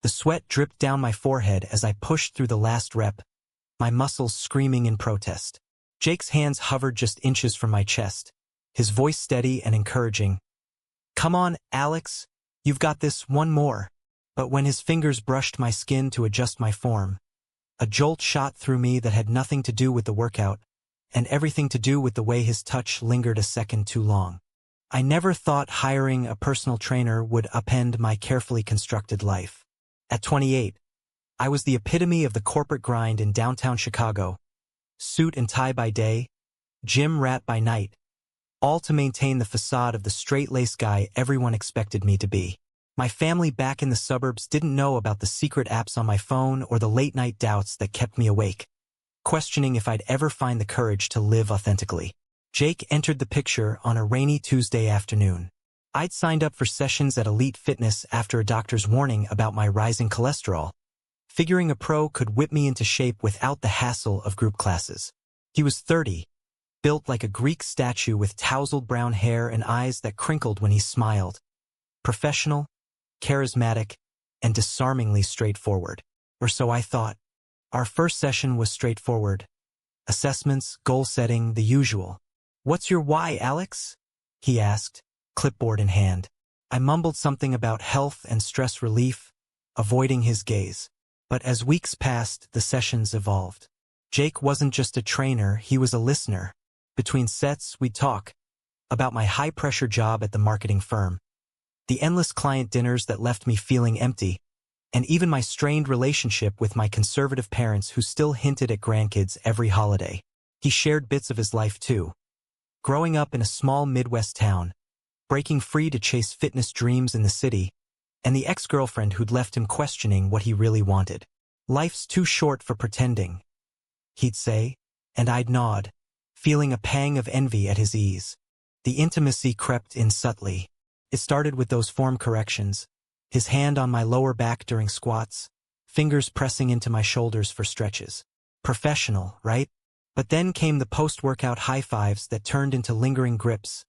The sweat dripped down my forehead as I pushed through the last rep, my muscles screaming in protest. Jake's hands hovered just inches from my chest, his voice steady and encouraging. "Come on, Alex, you've got this, one more." But when his fingers brushed my skin to adjust my form, a jolt shot through me that had nothing to do with the workout, and everything to do with the way his touch lingered a second too long. I never thought hiring a personal trainer would upend my carefully constructed life. At 28, I was the epitome of the corporate grind in downtown Chicago, suit and tie by day, gym rat by night, all to maintain the facade of the straight-laced guy everyone expected me to be. My family back in the suburbs didn't know about the secret apps on my phone or the late-night doubts that kept me awake, questioning if I'd ever find the courage to live authentically. Jake entered the picture on a rainy Tuesday afternoon. I'd signed up for sessions at Elite Fitness after a doctor's warning about my rising cholesterol, figuring a pro could whip me into shape without the hassle of group classes. He was 30, built like a Greek statue with tousled brown hair and eyes that crinkled when he smiled. Professional, charismatic, and disarmingly straightforward. Or so I thought. Our first session was straightforward. Assessments, goal setting, the usual. "What's your why, Alex?" he asked, clipboard in hand. I mumbled something about health and stress relief, avoiding his gaze. But as weeks passed, the sessions evolved. Jake wasn't just a trainer, he was a listener. Between sets, we'd talk about my high-pressure job at the marketing firm, the endless client dinners that left me feeling empty, and even my strained relationship with my conservative parents who still hinted at grandkids every holiday. He shared bits of his life too. Growing up in a small Midwest town, breaking free to chase fitness dreams in the city, and the ex-girlfriend who'd left him questioning what he really wanted. "Life's too short for pretending," he'd say, and I'd nod, feeling a pang of envy at his ease. The intimacy crept in subtly. It started with those form corrections, his hand on my lower back during squats, fingers pressing into my shoulders for stretches. Professional, right? But then came the post-workout high-fives that turned into lingering grips,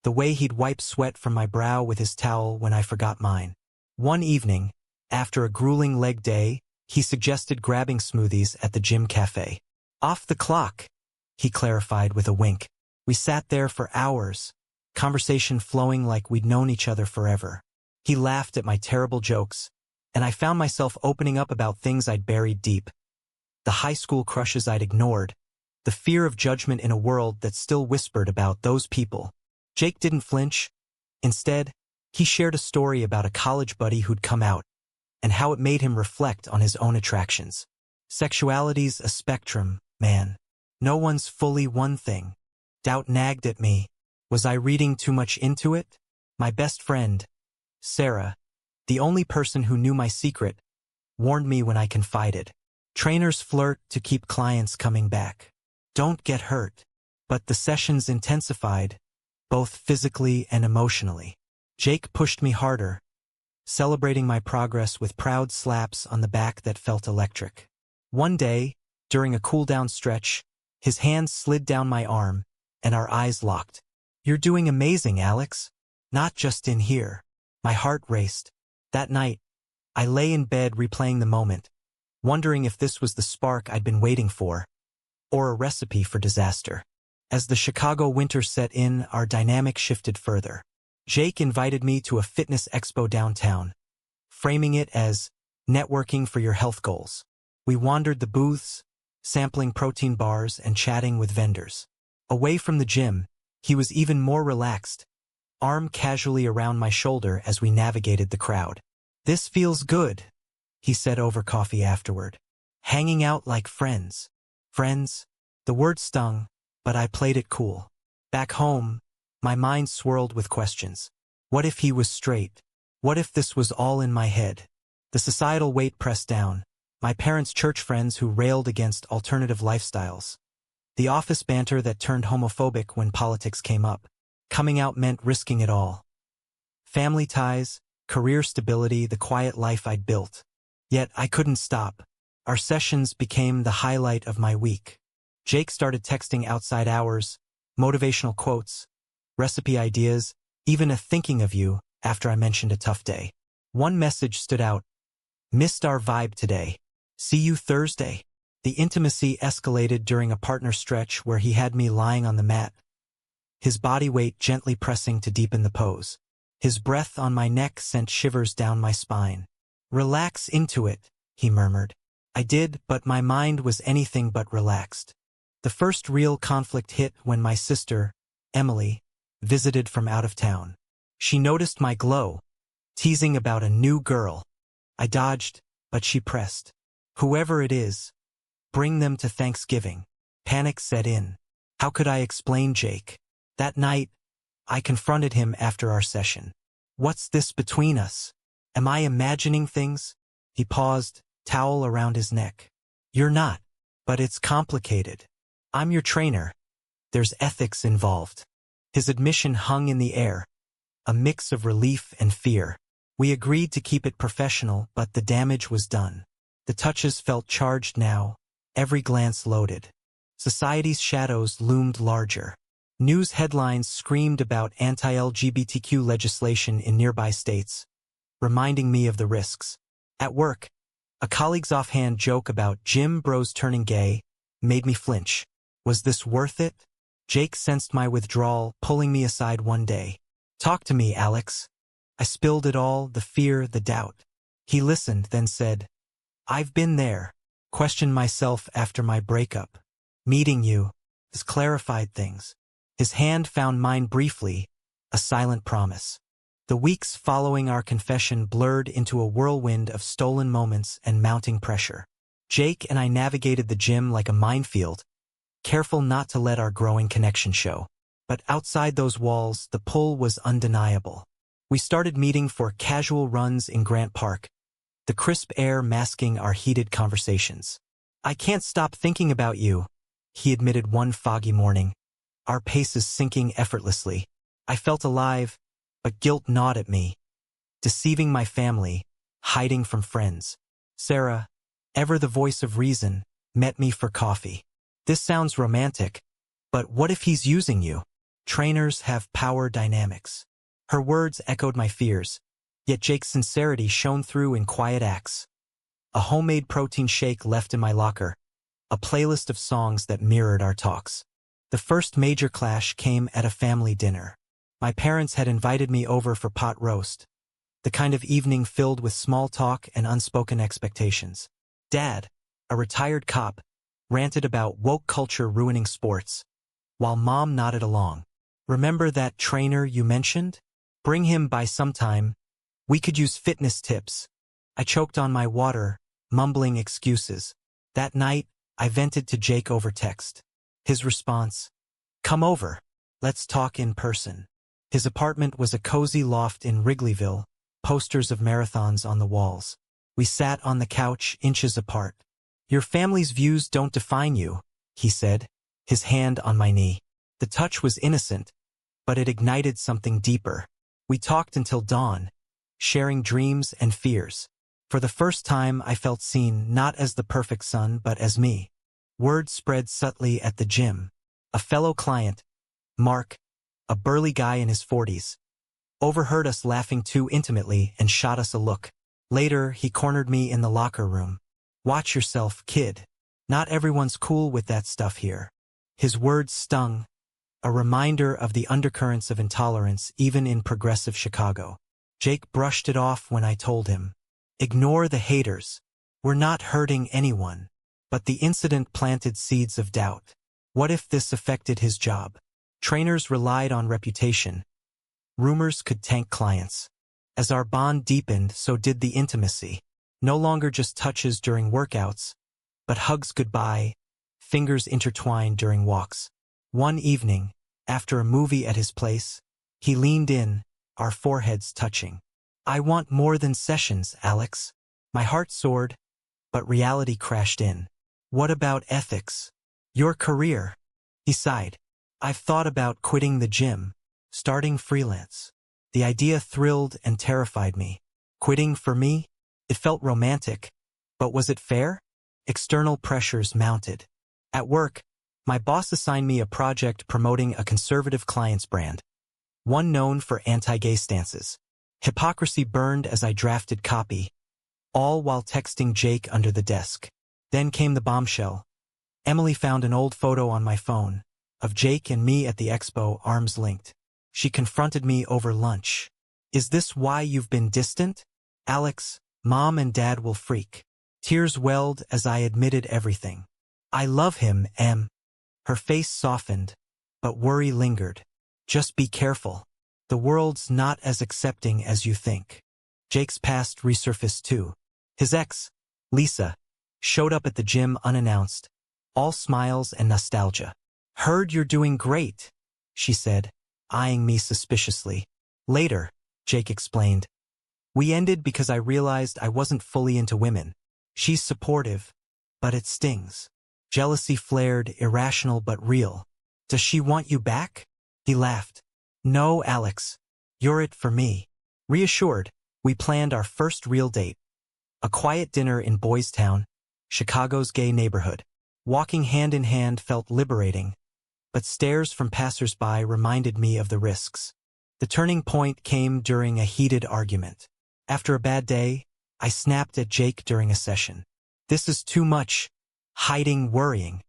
the way he'd wipe sweat from my brow with his towel when I forgot mine. One evening, after a grueling leg day, he suggested grabbing smoothies at the gym cafe. "Off the clock," he clarified with a wink. We sat there for hours, conversation flowing like we'd known each other forever. He laughed at my terrible jokes, and I found myself opening up about things I'd buried deep. The high school crushes I'd ignored, the fear of judgment in a world that still whispered about those people. Jake didn't flinch. Instead, he shared a story about a college buddy who'd come out, and how it made him reflect on his own attractions. Sexuality's a spectrum, man. No one's fully one thing. Doubt nagged at me. Was I reading too much into it? My best friend, Sarah, the only person who knew my secret, warned me when I confided. Trainers flirt to keep clients coming back. Don't get hurt. But the sessions intensified, both physically and emotionally. Jake pushed me harder, celebrating my progress with proud slaps on the back that felt electric. One day, during a cool-down stretch, his hand slid down my arm, and our eyes locked. "You're doing amazing, Alex. Not just in here." My heart raced. That night, I lay in bed replaying the moment, wondering if this was the spark I'd been waiting for, or a recipe for disaster. As the Chicago winter set in, our dynamic shifted further. Jake invited me to a fitness expo downtown, framing it as networking for your health goals. We wandered the booths, sampling protein bars and chatting with vendors. Away from the gym, he was even more relaxed, arm casually around my shoulder as we navigated the crowd. "This feels good," he said over coffee afterward. "Hanging out like friends." Friends? The word stung, but I played it cool. Back home, my mind swirled with questions. What if he was straight? What if this was all in my head? The societal weight pressed down, my parents' church friends who railed against alternative lifestyles, the office banter that turned homophobic when politics came up. Coming out meant risking it all. Family ties, career stability, the quiet life I'd built. Yet I couldn't stop. Our sessions became the highlight of my week. Jake started texting outside hours, motivational quotes, recipe ideas, even a thinking of you after I mentioned a tough day. One message stood out. Missed our vibe today. See you Thursday. The intimacy escalated during a partner stretch where he had me lying on the mat, his body weight gently pressing to deepen the pose. His breath on my neck sent shivers down my spine. Relax into it, he murmured. I did, but my mind was anything but relaxed. The first real conflict hit when my sister, Emily, visited from out of town. She noticed my glow, teasing about a new girl. I dodged, but she pressed. Whoever it is, bring them to Thanksgiving. Panic set in. How could I explain Jake? That night, I confronted him after our session. What's this between us? Am I imagining things? He paused, towel around his neck. You're not, but it's complicated. I'm your trainer. There's ethics involved. His admission hung in the air, a mix of relief and fear. We agreed to keep it professional, but the damage was done. The touches felt charged now, every glance loaded. Society's shadows loomed larger. News headlines screamed about anti-LGBTQ legislation in nearby states, reminding me of the risks. At work, a colleague's offhand joke about gym bros turning gay made me flinch. Was this worth it? Jake sensed my withdrawal, pulling me aside one day. Talk to me, Alex. I spilled it all, the fear, the doubt. He listened, then said, I've been there, questioned myself after my breakup. Meeting you has clarified things. His hand found mine briefly, a silent promise. The weeks following our confession blurred into a whirlwind of stolen moments and mounting pressure. Jake and I navigated the gym like a minefield, careful not to let our growing connection show. But outside those walls, the pull was undeniable. We started meeting for casual runs in Grant Park, the crisp air masking our heated conversations. I can't stop thinking about you, he admitted one foggy morning, our paces syncing effortlessly. I felt alive, but guilt gnawed at me. Deceiving my family, hiding from friends. Sarah, ever the voice of reason, met me for coffee. This sounds romantic, but what if he's using you? Trainers have power dynamics. Her words echoed my fears, yet Jake's sincerity shone through in quiet acts. A homemade protein shake left in my locker, a playlist of songs that mirrored our talks. The first major clash came at a family dinner. My parents had invited me over for pot roast, the kind of evening filled with small talk and unspoken expectations. Dad, a retired cop, ranted about woke culture ruining sports, while Mom nodded along. Remember that trainer you mentioned? Bring him by sometime. We could use fitness tips. I choked on my water, mumbling excuses. That night, I vented to Jake over text. His response, come over. Let's talk in person. His apartment was a cozy loft in Wrigleyville, posters of marathons on the walls. We sat on the couch, inches apart. Your family's views don't define you, he said, his hand on my knee. The touch was innocent, but it ignited something deeper. We talked until dawn, sharing dreams and fears. For the first time, I felt seen not as the perfect son, but as me. Word spread subtly at the gym. A fellow client, Mark, a burly guy in his 40s, overheard us laughing too intimately and shot us a look. Later, he cornered me in the locker room. Watch yourself, kid. Not everyone's cool with that stuff here. His words stung, a reminder of the undercurrents of intolerance even in progressive Chicago. Jake brushed it off when I told him, ignore the haters. We're not hurting anyone. But the incident planted seeds of doubt. What if this affected his job? Trainers relied on reputation. Rumors could tank clients. As our bond deepened, so did the intimacy. No longer just touches during workouts, but hugs goodbye, fingers intertwined during walks. One evening, after a movie at his place, he leaned in, our foreheads touching. I want more than sessions, Alex. My heart soared, but reality crashed in. What about ethics? Your career? He sighed. I've thought about quitting the gym, starting freelance. The idea thrilled and terrified me. Quitting for me? It felt romantic. But was it fair? External pressures mounted. At work, my boss assigned me a project promoting a conservative client's brand, one known for anti-gay stances. Hypocrisy burned as I drafted copy, all while texting Jake under the desk. Then came the bombshell. Emily found an old photo on my phone of Jake and me at the expo, arms linked. She confronted me over lunch. Is this why you've been distant? Alex, Mom and Dad will freak. Tears welled as I admitted everything. I love him, Em. Her face softened, but worry lingered. Just be careful. The world's not as accepting as you think. Jake's past resurfaced too. His ex, Lisa, showed up at the gym unannounced, all smiles and nostalgia. Heard you're doing great, she said, eyeing me suspiciously. Later, Jake explained. We ended because I realized I wasn't fully into women. She's supportive, but it stings. Jealousy flared, irrational but real. Does she want you back? He laughed. No, Alex. You're it for me. Reassured, we planned our first real date. A quiet dinner in Boys Town, Chicago's gay neighborhood. Walking hand in hand felt liberating, but stares from passers-by reminded me of the risks. The turning point came during a heated argument. After a bad day, I snapped at Jake during a session. This is too much. Hiding, worrying.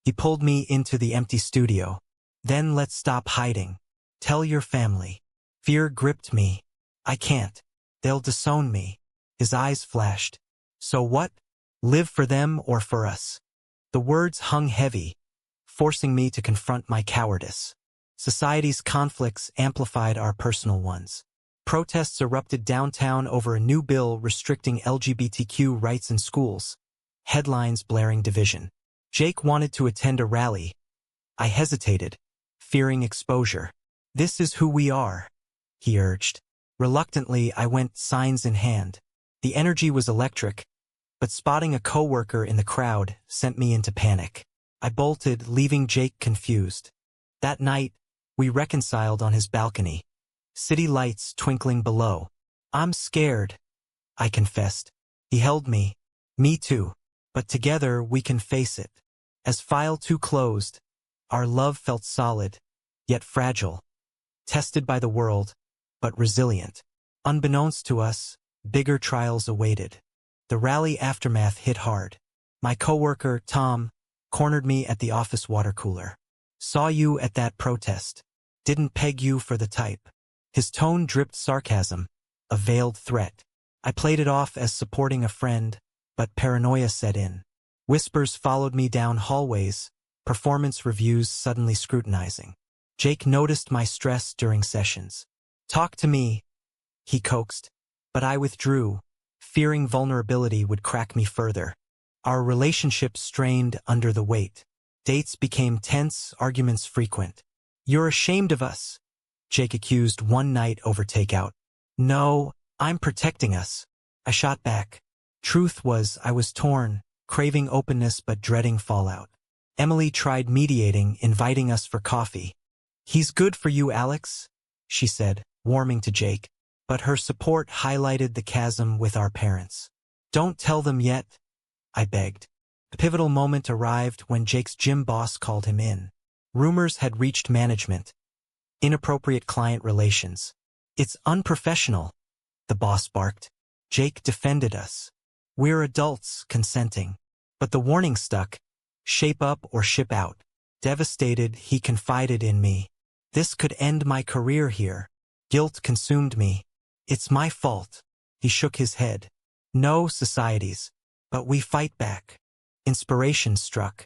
He pulled me into the empty studio. Then let's stop hiding. Tell your family. Fear gripped me. I can't. They'll disown me. His eyes flashed. So what? Live for them or for us? The words hung heavy, forcing me to confront my cowardice. Society's conflicts amplified our personal ones. Protests erupted downtown over a new bill restricting LGBTQ rights in schools. Headlines blaring division. Jake wanted to attend a rally. I hesitated, fearing exposure. This is who we are, he urged. Reluctantly, I went signs in hand. The energy was electric, but spotting a coworker in the crowd sent me into panic. I bolted, leaving Jake confused. That night, we reconciled on his balcony. City lights twinkling below. I'm scared, I confessed. He held me. Me too. But together we can face it. As File 2 closed, our love felt solid, yet fragile. Tested by the world, but resilient. Unbeknownst to us, bigger trials awaited. The rally aftermath hit hard. My coworker, Tom, cornered me at the office water cooler. Saw you at that protest. Didn't peg you for the type. His tone dripped sarcasm, a veiled threat. I played it off as supporting a friend, but paranoia set in. Whispers followed me down hallways, performance reviews suddenly scrutinizing. Jake noticed my stress during sessions. Talk to me, he coaxed, but I withdrew, fearing vulnerability would crack me further. Our relationship strained under the weight. Dates became tense, arguments frequent. You're ashamed of us, Jake accused one night over takeout. No, I'm protecting us, I shot back. Truth was, I was torn, craving openness but dreading fallout. Emily tried mediating, inviting us for coffee. He's good for you, Alex, she said, warming to Jake, but her support highlighted the chasm with our parents. Don't tell them yet, I begged. The pivotal moment arrived when Jake's gym boss called him in. Rumors had reached management. Inappropriate client relations. It's unprofessional, the boss barked. Jake defended us. We're adults, consenting. But the warning stuck. Shape up or ship out. Devastated, he confided in me. This could end my career here. Guilt consumed me. It's my fault. He shook his head. No, societies. But we fight back. Inspiration struck.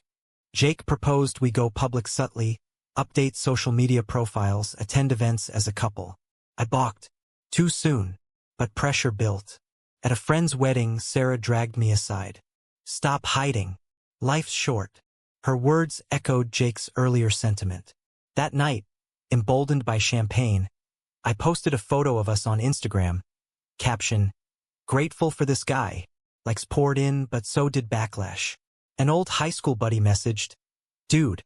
Jake proposed we go public subtly, update social media profiles, attend events as a couple. I balked. Too soon. But pressure built. At a friend's wedding, Sarah dragged me aside. Stop hiding. Life's short. Her words echoed Jake's earlier sentiment. That night, emboldened by champagne, I posted a photo of us on Instagram. Caption, grateful for this guy. Likes poured in, but so did backlash. An old high school buddy messaged, dude,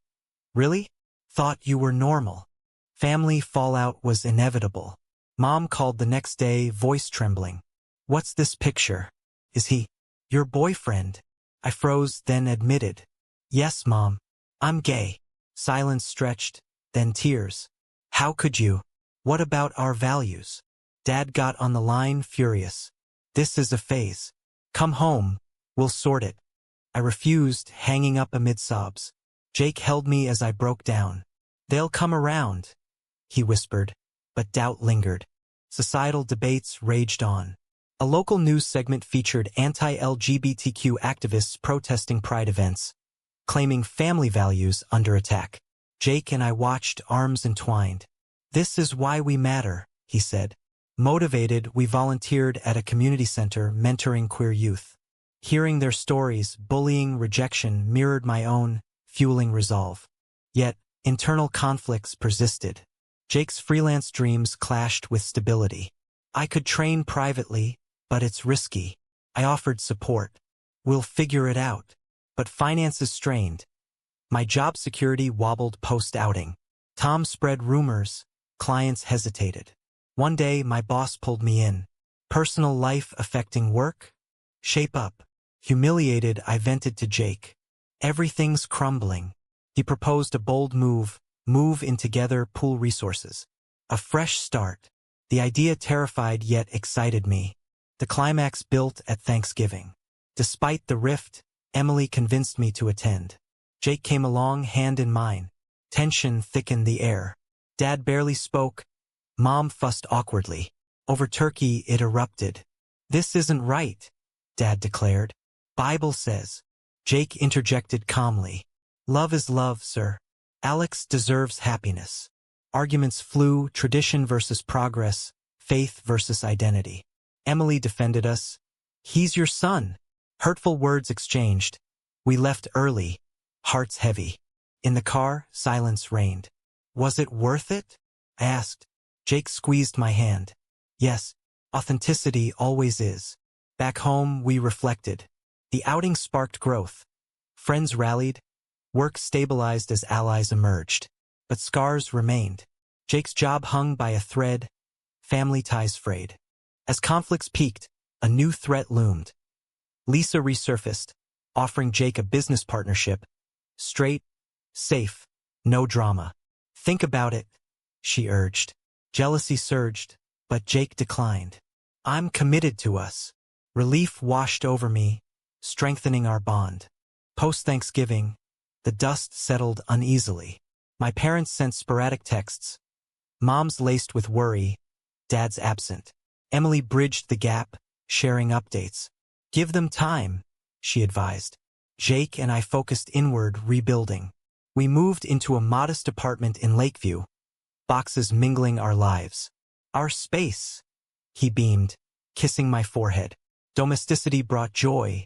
really? Thought you were normal. Family fallout was inevitable. Mom called the next day, voice trembling. What's this picture? Is he your boyfriend? I froze, then admitted. Yes, Mom. I'm gay. Silence stretched, then tears. How could you? What about our values? Dad got on the line, furious. This is a phase. Come home. We'll sort it. I refused, hanging up amid sobs. Jake held me as I broke down. They'll come around, he whispered, but doubt lingered. Societal debates raged on. A local news segment featured anti-LGBTQ activists protesting pride events, claiming family values under attack. Jake and I watched, arms entwined. This is why we matter, he said. Motivated, we volunteered at a community center mentoring queer youth. Hearing their stories, bullying, rejection mirrored my own, fueling resolve. Yet, internal conflicts persisted. Jake's freelance dreams clashed with stability. I could train privately, but it's risky. I offered support. We'll figure it out. But finances strained. My job security wobbled post-outing. Tom spread rumors. Clients hesitated. One day, my boss pulled me in. Personal life affecting work? Shape up. Humiliated, I vented to Jake. Everything's crumbling. He proposed a bold move in together, pool resources. A fresh start. The idea terrified yet excited me. The climax built at Thanksgiving. Despite the rift, Emily convinced me to attend. Jake came along, hand in mine. Tension thickened the air. Dad barely spoke. Mom fussed awkwardly. Over turkey, it erupted. This isn't right, Dad declared. Bible says. Jake interjected calmly. Love is love, sir. Alex deserves happiness. Arguments flew, tradition versus progress, faith versus identity. Emily defended us. He's your son. Hurtful words exchanged. We left early, hearts heavy. In the car, silence reigned. Was it worth it? I asked. Jake squeezed my hand. Yes, authenticity always is. Back home, we reflected. The outing sparked growth. Friends rallied. Work stabilized as allies emerged. But scars remained. Jake's job hung by a thread. Family ties frayed. As conflicts peaked, a new threat loomed. Lisa resurfaced, offering Jake a business partnership. Straight, safe, no drama. Think about it, she urged. Jealousy surged, but Jake declined. I'm committed to us. Relief washed over me, strengthening our bond. Post-Thanksgiving, the dust settled uneasily. My parents sent sporadic texts. Mom's laced with worry, Dad's absent. Emily bridged the gap, sharing updates. Give them time, she advised. Jake and I focused inward, rebuilding. We moved into a modest apartment in Lakeview, boxes mingling our lives. Our space, he beamed, kissing my forehead. Domesticity brought joy.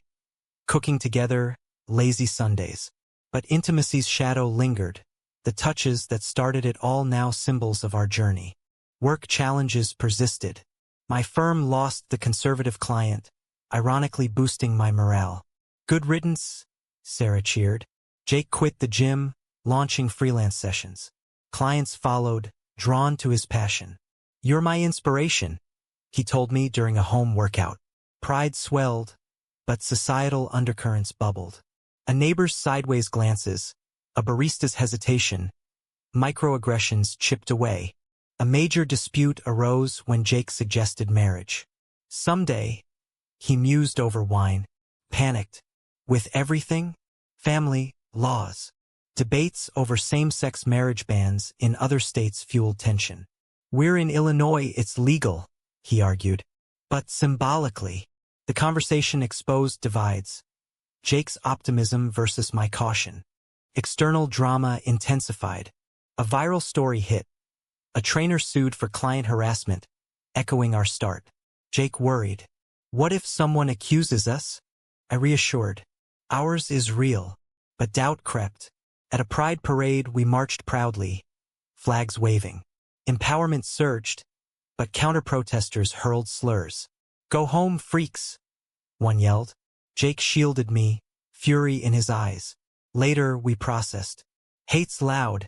Cooking together, lazy Sundays. But intimacy's shadow lingered. The touches that started it all now symbols of our journey. Work challenges persisted. My firm lost the conservative client, ironically boosting my morale. Good riddance, Sarah cheered. Jake quit the gym, launching freelance sessions. Clients followed, drawn to his passion. You're my inspiration, he told me during a home workout. Pride swelled, but societal undercurrents bubbled. A neighbor's sideways glances, a barista's hesitation, microaggressions chipped away. A major dispute arose when Jake suggested marriage. Someday, he mused over wine, panicked. With everything? Family, laws. Debates over same-sex marriage bans in other states fueled tension. We're in Illinois, it's legal, he argued. But symbolically, the conversation exposed divides. Jake's optimism versus my caution. External drama intensified. A viral story hit. A trainer sued for client harassment, echoing our start. Jake worried. What if someone accuses us? I reassured. Ours is real. But doubt crept. At a pride parade, we marched proudly, flags waving. Empowerment surged, but counter-protesters hurled slurs. Go home, freaks, one yelled. Jake shielded me, fury in his eyes. Later, we processed. Hate's loud,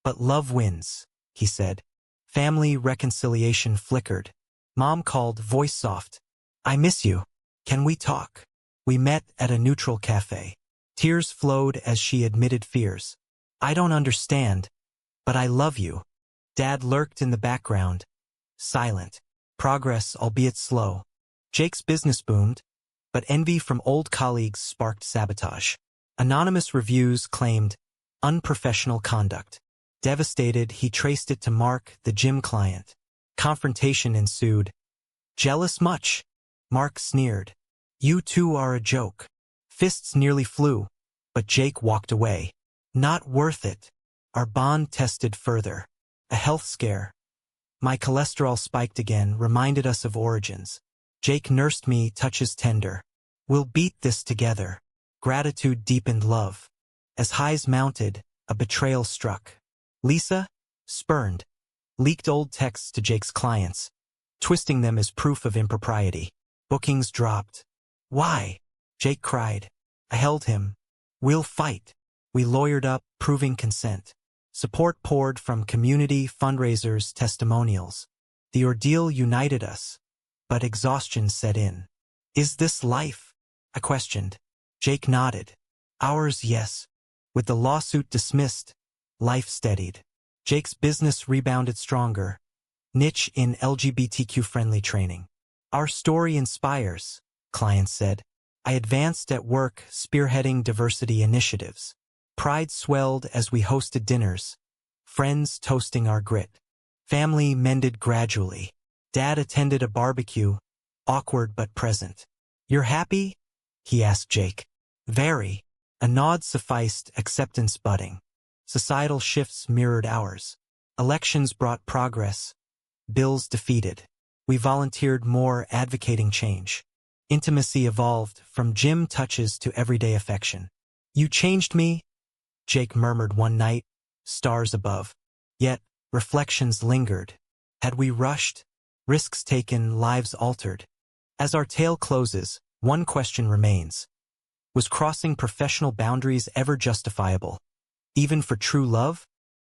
but love wins, he said. Family reconciliation flickered. Mom called, voice soft. I miss you. Can we talk? We met at a neutral cafe. Tears flowed as she admitted fears. I don't understand, but I love you. Dad lurked in the background, silent. Progress, albeit slow. Jake's business boomed, but envy from old colleagues sparked sabotage. Anonymous reviews claimed unprofessional conduct. Devastated, he traced it to Mark, the gym client. Confrontation ensued. Jealous much? Mark sneered. You two are a joke. Fists nearly flew, but Jake walked away. Not worth it. Our bond tested further. A health scare. My cholesterol spiked again, reminded us of origins. Jake nursed me, touches tender. We'll beat this together. Gratitude deepened love. As highs mounted, a betrayal struck. Lisa? Spurned. Leaked old texts to Jake's clients, twisting them as proof of impropriety. Bookings dropped. Why? Jake cried. I held him. We'll fight. We lawyered up, proving consent. Support poured from community, fundraisers, testimonials. The ordeal united us, but exhaustion set in. Is this life? I questioned. Jake nodded. Ours, yes. With the lawsuit dismissed, life steadied. Jake's business rebounded stronger. Niche in LGBTQ-friendly training. Our story inspires, clients said. I advanced at work, spearheading diversity initiatives. Pride swelled as we hosted dinners, friends toasting our grit. Family mended gradually. Dad attended a barbecue, awkward but present. You're happy? He asked Jake. Very. A nod sufficed, acceptance budding. Societal shifts mirrored ours. Elections brought progress. Bills defeated. We volunteered more, advocating change. Intimacy evolved, from gym touches to everyday affection. You changed me, Jake murmured one night, stars above. Yet, reflections lingered. Had we rushed? Risks taken, lives altered. As our tale closes, one question remains. Was crossing professional boundaries ever justifiable? Even for true love?